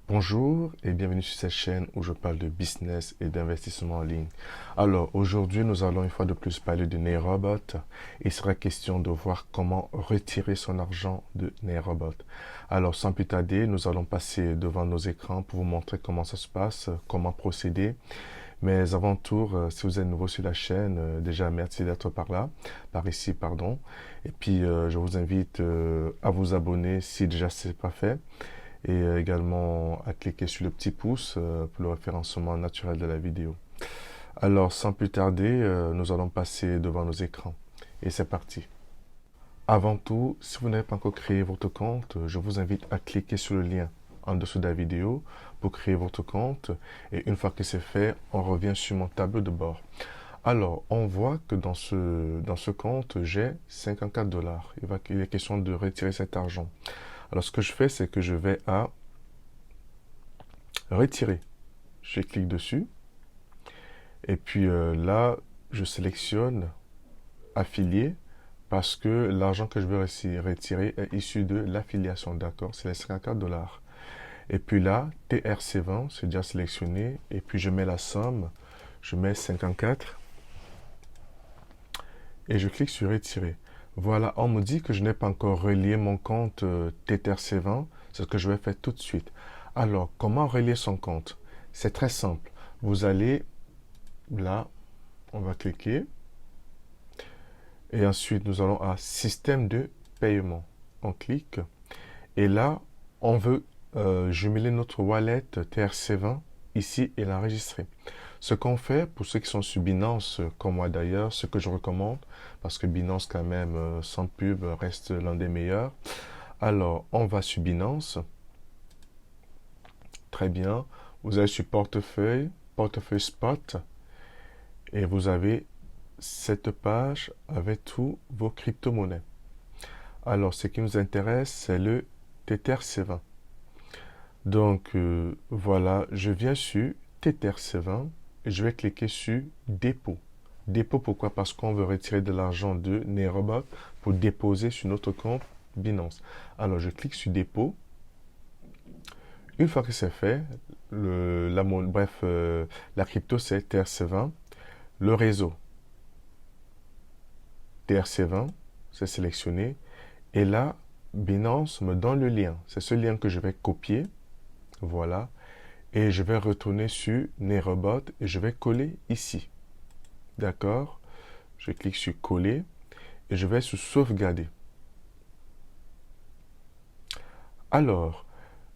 Bonjour et bienvenue sur cette chaîne où je parle de business et d'investissement en ligne. Alors aujourd'hui nous allons une fois de plus parler de NeiRobot. Il sera question de voir comment retirer son argent de NeiRobot. Alors sans plus tarder, nous allons passer devant nos écrans pour vous montrer comment ça se passe, comment procéder. Mais avant tout, si vous êtes nouveau sur la chaîne, déjà merci d'être par ici, pardon. Et puis je vous invite à vous abonner si déjà ce n'est pas fait et également à cliquer sur le petit pouce pour le référencement naturel de la vidéo. Alors sans plus tarder, nous allons passer devant nos écrans et c'est parti. Avant tout, si vous n'avez pas encore créé votre compte, je vous invite à cliquer sur le lien en dessous de la vidéo pour créer votre compte et une fois que c'est fait, on revient sur mon tableau de bord. Alors, on voit que dans ce compte, j'ai 54 dollars. Il est question de retirer cet argent. Alors, ce que je fais, c'est que je vais à retirer. Je clique dessus. Et puis là, je sélectionne affilié parce que l'argent que je veux retirer est issu de l'affiliation. D'accord? C'est les 54 dollars. Et puis là, TRC20, c'est déjà sélectionné. Et puis je mets la somme. Je mets 54. Et je clique sur retirer. Voilà, on me dit que je n'ai pas encore relié mon compte TTRC20. C'est ce que je vais faire tout de suite. Alors, comment relier son compte? C'est très simple. Vous allez là, on va cliquer. Et ensuite, nous allons à système de paiement. On clique. Et là, on veut jumeler notre wallet TRC20 ici et l'enregistrer. Ce qu'on fait, pour ceux qui sont sur Binance, comme moi d'ailleurs, ce que je recommande, parce que Binance quand même, sans pub, reste l'un des meilleurs. Alors, on va sur Binance. Très bien. Vous allez sur portefeuille, portefeuille spot. Et vous avez cette page avec tous vos crypto-monnaies. Alors, ce qui nous intéresse, c'est le TTRC20. Donc, voilà, je viens sur TTRC20 et je vais cliquer sur dépôt. Dépôt, pourquoi? Parce qu'on veut retirer de l'argent de NeiRobot pour déposer sur notre compte Binance. Alors, je clique sur dépôt. Une fois que c'est fait, la crypto, c'est TRC20. Le réseau, TRC20, c'est sélectionné. Et là, Binance me donne le lien. C'est ce lien que je vais copier. Voilà. Et je vais retourner sur NeiRobot et je vais coller ici. D'accord? Je clique sur coller et je vais sur sauvegarder. Alors,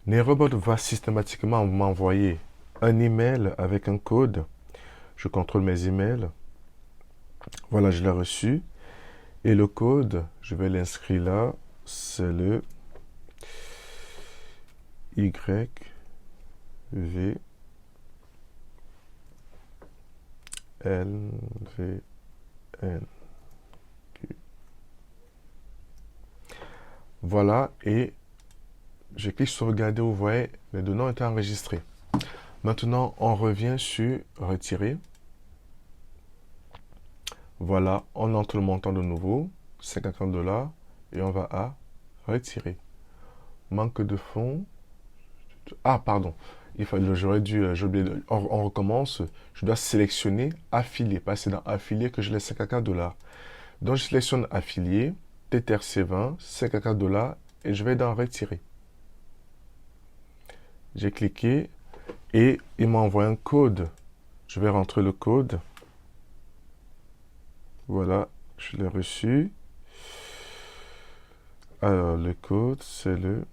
NeiRobot va systématiquement m'envoyer un email avec un code. Je contrôle mes emails. Voilà, je l'ai reçu. Et le code, je vais l'inscrire là. C'est le YV LVN. Voilà, et je clique sur regarder, vous voyez, les données ont été enregistrées. Maintenant, on revient sur retirer. Voilà, on entre le montant de nouveau, 50 dollars, et on va à retirer. Manque de fonds. Ah, pardon. J'aurais dû, j'ai oublié, on recommence. Je dois sélectionner affilié, parce que c'est dans affilié que j'ai les 54 dollars. Donc, je sélectionne affilié, TTRC20, 54 dollars, et je vais dans retirer. J'ai cliqué et il m'a envoyé un code. Je vais rentrer le code. Voilà, je l'ai reçu. Alors, le code, c'est le...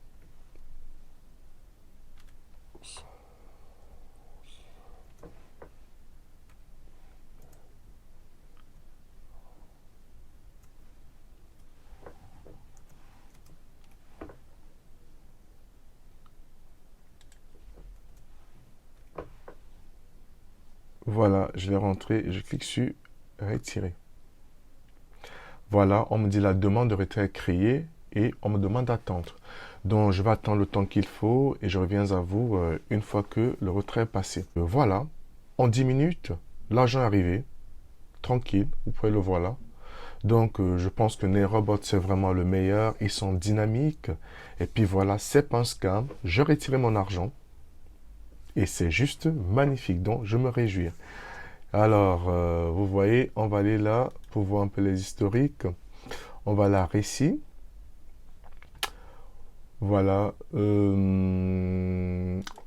Voilà, je l'ai rentré et je clique sur retirer. Voilà, on me dit la demande de retrait est créée et on me demande d'attendre. Donc, je vais attendre le temps qu'il faut et je reviens à vous une fois que le retrait est passé. Voilà, en 10 minutes, l'argent est arrivé. Tranquille, vous pouvez le voir là. Donc, je pense que NeiRobot, c'est vraiment le meilleur. Ils sont dynamiques. Et puis voilà, c'est pas un scam. Je retire mon argent. et c'est juste magnifique, donc je me réjouis. Alors, vous voyez, on va aller là pour voir un peu les historiques. On va là ici. Voilà,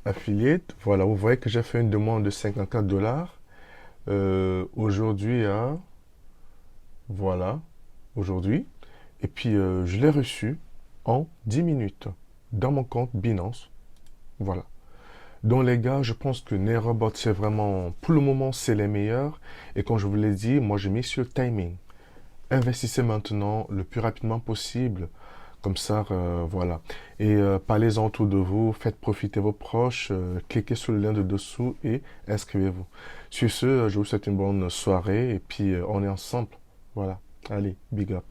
affiliate. Voilà, vous voyez que j'ai fait une demande de 54 dollars. Aujourd'hui, voilà, aujourd'hui. Et puis, je l'ai reçu en 10 minutes dans mon compte Binance. Voilà. Donc les gars, je pense que NeiRobot, c'est vraiment, pour le moment, c'est les meilleurs. Et comme je vous l'ai dit, moi, j'ai mis sur le timing. Investissez maintenant le plus rapidement possible. Comme ça, voilà. Et parlez-en autour de vous, faites profiter vos proches, cliquez sur le lien de dessous et inscrivez-vous. Sur ce, je vous souhaite une bonne soirée et puis on est ensemble. Voilà. Allez, big up.